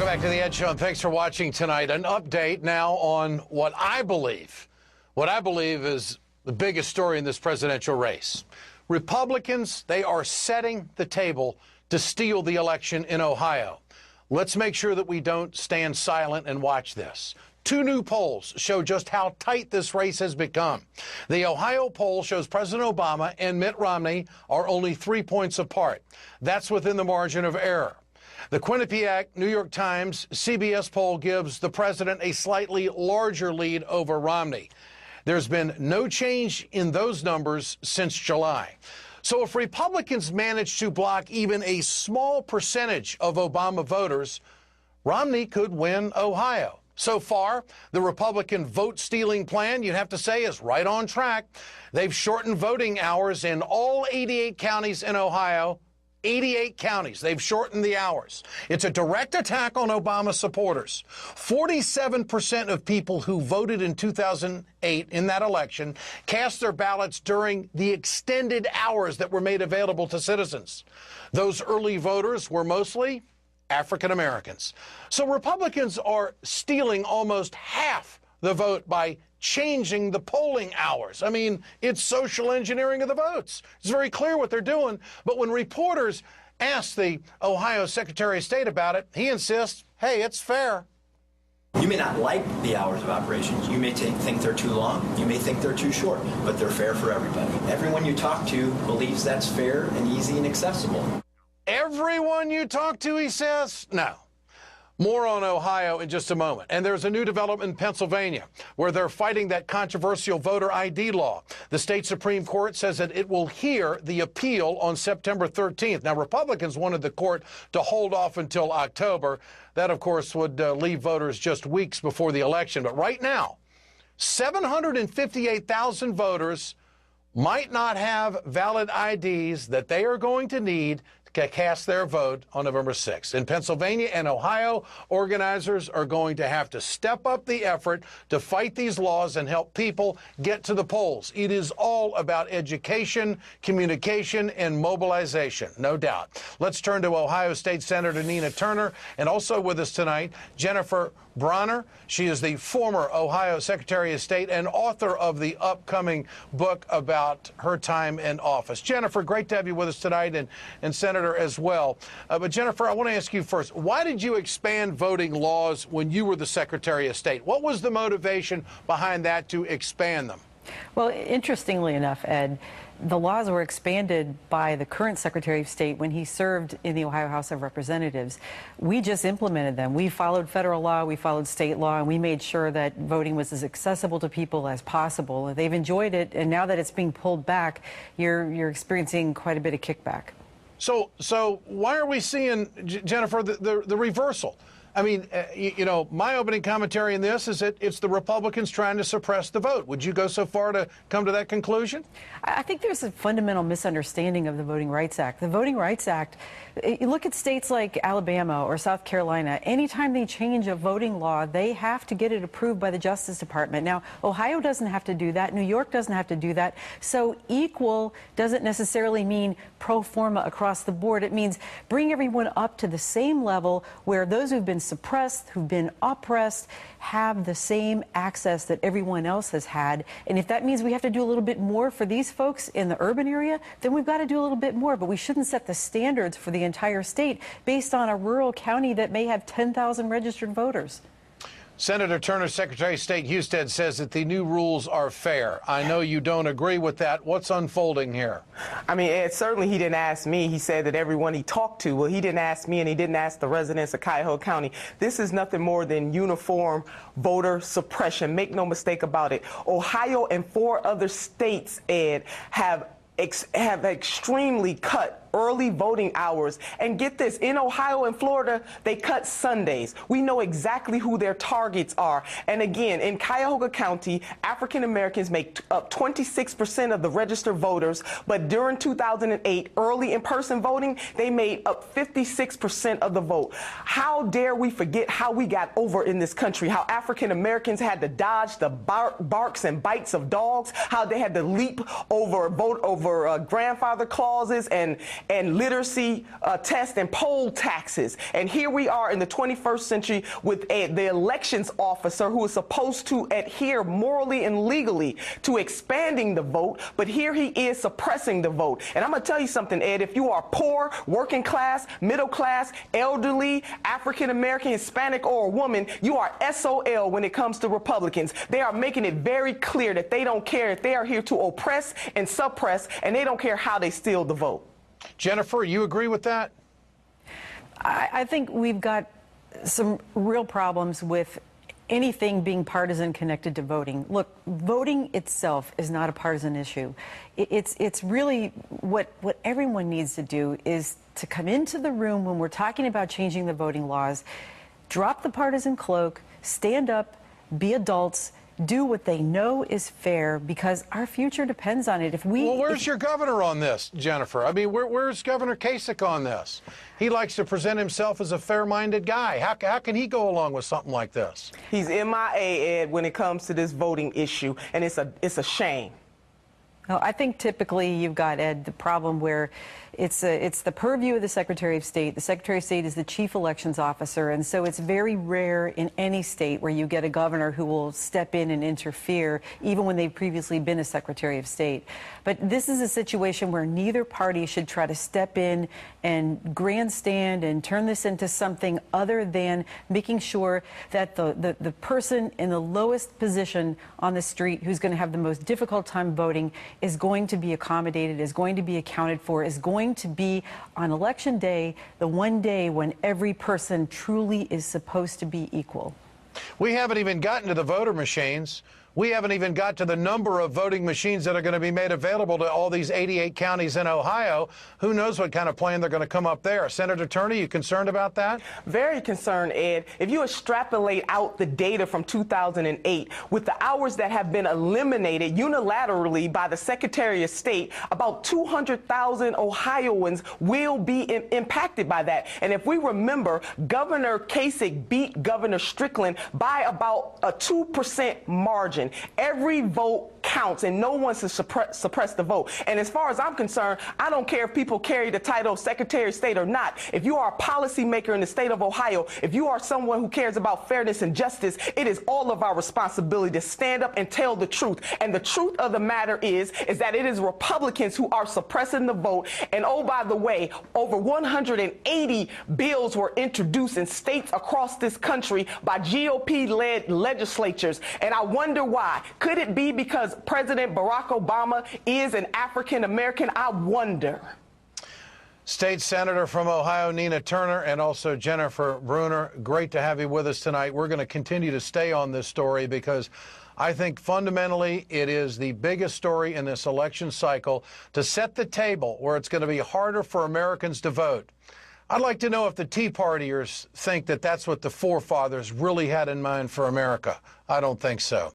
Welcome back to the Ed Show, and thanks for watching tonight. An update now on what I believe is the biggest story in this presidential race. Republicans, they are setting the table to steal the election in Ohio. Let's make sure that we don't stand silent and watch this. Two new polls show just how tight this race has become. The Ohio poll shows President Obama and Mitt Romney are only 3 points apart. That's within the margin of error. The Quinnipiac, New York Times, CBS poll gives the president a slightly larger lead over Romney. There's been no change in those numbers since July. So if Republicans manage to block even a small percentage of Obama voters, Romney could win Ohio. So far, the Republican vote-stealing plan, you'd have to say, is right on track. They've shortened voting hours in all 88 counties in Ohio. 88 counties. They've shortened the hours. It's a direct attack on Obama supporters. 47% of people who voted in 2008 in that election cast their ballots during the extended hours that were made available to citizens. Those early voters were mostly African Americans. So Republicans are stealing almost half the vote by changing the polling hours. I mean, it's social engineering of the votes. It's very clear what they're doing. But when reporters ask the Ohio Secretary of State about it, he insists, hey, it's fair. You may not like the hours of operations. You may think they're too long. You may think they're too short, but they're fair for everybody. Everyone you talk to believes that's fair and easy and accessible. Everyone you talk to, he says? No. More on Ohio in just a moment. And there's a new development in Pennsylvania where they're fighting that controversial voter ID law. The state Supreme Court says that it will hear the appeal on September 13th. Now, Republicans wanted the court to hold off until October. That, of course, would leave voters just weeks before the election. But right now, 758,000 voters might not have valid IDs that they are going to need to cast their vote on November 6th. In Pennsylvania and Ohio, organizers are going to have to step up the effort to fight these laws and help people get to the polls. It is all about education, communication, and mobilization, no doubt. Let's turn to Ohio State Senator Nina Turner, and also with us tonight, Jennifer Bronner. She is the former Ohio Secretary of State and author of the upcoming book about her time in office. Jennifer, great to have you with us tonight, and Senator as well. But Jennifer, I want to ask you first, why did you expand voting laws when you were the Secretary of State? What was the motivation behind that to expand them? Well, interestingly enough, Ed, the laws were expanded by the current Secretary of State when he served in the Ohio House of Representatives. We just implemented them. We followed federal law, we followed state law, and we made sure that voting was as accessible to people as possible. They've enjoyed it, and now that it's being pulled back, you're experiencing quite a bit of kickback. So why are we seeing, Jennifer, the reversal? I mean, you know, my opening commentary in this is that it's the Republicans trying to suppress the vote. Would you go so far to come to that conclusion? I think there's a fundamental misunderstanding of the Voting Rights Act. The Voting Rights Act, you look at states like Alabama or South Carolina, anytime they change a voting law, they have to get it approved by the Justice Department. Now, Ohio doesn't have to do that. New York doesn't have to do that. So equal doesn't necessarily mean pro forma across the board. It means bring everyone up to the same level where those who've been suppressed, who've been oppressed, have the same access that everyone else has had. And if that means we have to do a little bit more for these folks in the urban area, then we've got to do a little bit more. But we shouldn't set the standards for the entire state based on a rural county that may have 10,000 registered voters. Senator Turner, Secretary of State Husted, says that the new rules are fair. I know you don't agree with that. What's unfolding here? I mean, Ed, certainly he didn't ask me. He said that everyone he talked to, well, he didn't ask me and he didn't ask the residents of Cuyahoga County. This is nothing more than uniform voter suppression. Make no mistake about it. Ohio and 4 other states, Ed, have extremely cut early voting hours. And get this, in Ohio and Florida, they cut Sundays. We know exactly who their targets are. And again, in Cuyahoga County, African Americans make up 26% of the registered voters, but during 2008, early in-person voting, they made up 56% of the vote. How dare we forget how we got over in this country, how African Americans had to dodge the barks and bites of dogs, how they had to leap over grandfather clauses and literacy tests and poll taxes. And here we are in the 21st century with the elections officer who is supposed to adhere morally and legally to expanding the vote, but here he is suppressing the vote. And I'm going to tell you something, Ed, if you are poor, working class, middle class, elderly, African American, Hispanic, or a woman, you are SOL when it comes to Republicans. They are making it very clear that they don't care, that they are here to oppress and suppress, and they don't care how they steal the vote. Jennifer, you agree with that? I think we've got some real problems with anything being partisan connected to voting. Look, voting itself is not a partisan issue. It's really what everyone needs to do is to come into the room when we're talking about changing the voting laws, drop the partisan cloak, stand up, be adults, do what they know is fair, because our future depends on it. Well, where's your governor on this, Jennifer? I mean, where's Governor Kasich on this? He likes to present himself as a fair-minded guy. How can he go along with something like this? He's MIA, Ed, when it comes to this voting issue, and it's a shame. No, I think typically you've got, Ed, the problem where it's the purview of the Secretary of State. The Secretary of State is the chief elections officer, and so it's very rare in any state where you get a governor who will step in and interfere, even when they've previously been a Secretary of State. But this is a situation where neither party should try to step in and grandstand and turn this into something other than making sure that the person in the lowest position on the street who's going to have the most difficult time voting is going to be accommodated, is going to be accounted for, is going to be on Election Day, the one day when every person truly is supposed to be equal. We haven't even gotten to the voter machines. We haven't even got to the number of voting machines that are going to be made available to all these 88 counties in Ohio. Who knows what kind of plan they're going to come up there? Senator Turner, you concerned about that? Very concerned, Ed. If you extrapolate out the data from 2008, with the hours that have been eliminated unilaterally by the Secretary of State, about 200,000 Ohioans will be impacted by that. And if we remember, Governor Kasich beat Governor Strickland by about a 2% margin. Every vote counts, and no one should suppress the vote. And as far as I'm concerned, I don't care if people carry the title of Secretary of State or not. If you are a policymaker in the state of Ohio, if you are someone who cares about fairness and justice, it is all of our responsibility to stand up and tell the truth. And the truth of the matter is that it is Republicans who are suppressing the vote. And oh, by the way, over 180 bills were introduced in states across this country by GOP-led legislatures. And I wonder why. Could it be because President Barack Obama is an African American? I wonder. State Senator from Ohio, Nina Turner, and also Jennifer Brunner, great to have you with us tonight. We're going to continue to stay on this story because I think fundamentally it is the biggest story in this election cycle to set the table where it's going to be harder for Americans to vote. I'd like to know if the Tea Partiers think that that's what the forefathers really had in mind for America. I don't think so.